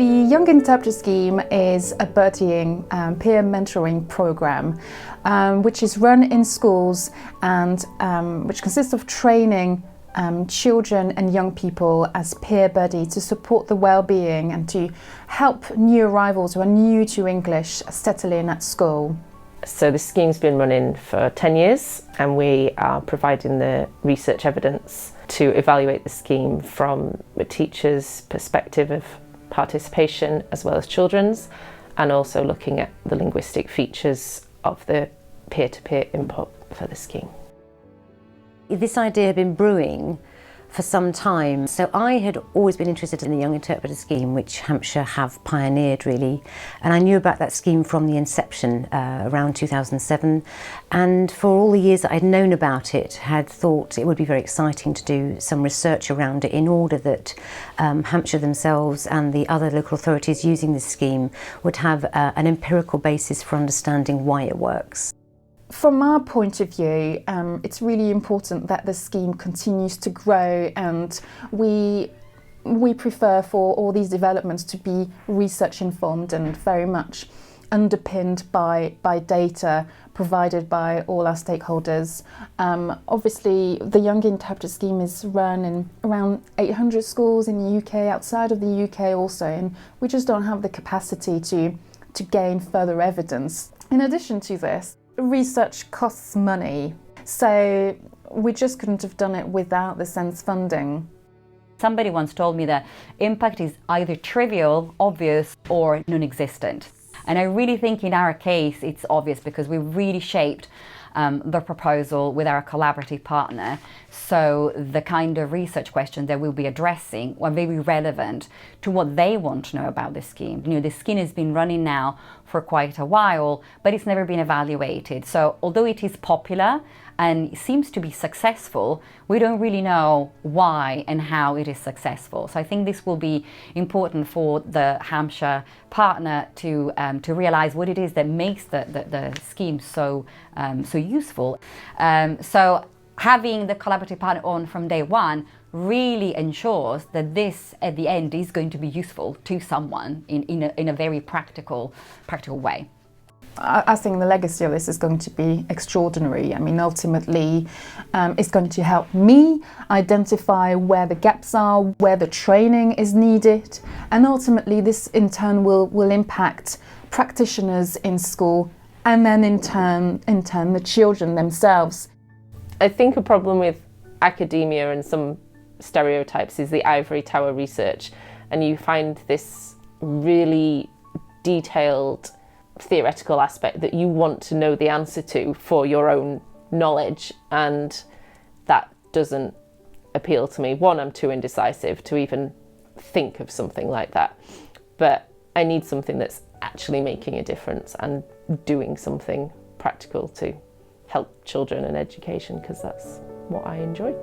The Young Interpreter Scheme is a buddying peer mentoring program which is run in schools and which consists of training children and young people as peer buddy to support the well-being and to help new arrivals who are new to English settle in at school. So the scheme's been running for 10 years and we are providing the research evidence to evaluate the scheme from a teacher's perspective of participation as well as children's, and also looking at the linguistic features of the peer-to-peer input for the scheme. This idea had been brewing for some time, so I had always been interested in the Young Interpreter Scheme, which Hampshire have pioneered really, and I knew about that scheme from the inception around 2007, and for all the years that I'd known about it, had thought it would be very exciting to do some research around it in order that Hampshire themselves and the other local authorities using this scheme would have an empirical basis for understanding why it works. From our point of view, it's really important that the scheme continues to grow, and we prefer for all these developments to be research informed and very much underpinned by data provided by all our stakeholders. Obviously, the Young Interpreter Scheme is run in around 800 schools in the UK, outside of the UK also, and we just don't have the capacity to gain further evidence. In addition to this, research costs money, so we just couldn't have done it without the SeNSS funding. Somebody once told me that impact is either trivial, obvious, or non-existent. And I really think in our case it's obvious because we really shaped the proposal with our collaborative partner. So the kind of research questions that we'll be addressing are very relevant to what they want to know about the scheme. You know, the scheme has been running now for quite a while, but it's never been evaluated. So although it is popular and seems to be successful, we don't really know why and how it is successful. So I think this will be important for the Hampshire partner to realise what it is that makes the scheme so useful. So having the collaborative partner on from day one really ensures that this at the end is going to be useful to someone in a very practical way. I think the legacy of this is going to be extraordinary. I mean, ultimately, it's going to help me identify where the gaps are, where the training is needed, and ultimately this in turn will impact practitioners in school, and then in turn the children themselves. I think a problem with academia and some stereotypes is the ivory tower research, and you find this really detailed theoretical aspect that you want to know the answer to for your own knowledge, and that doesn't appeal to me. One, I'm too indecisive to even think of something like that, but I need something that's actually making a difference and doing something practical to help children and education, because that's what I enjoy.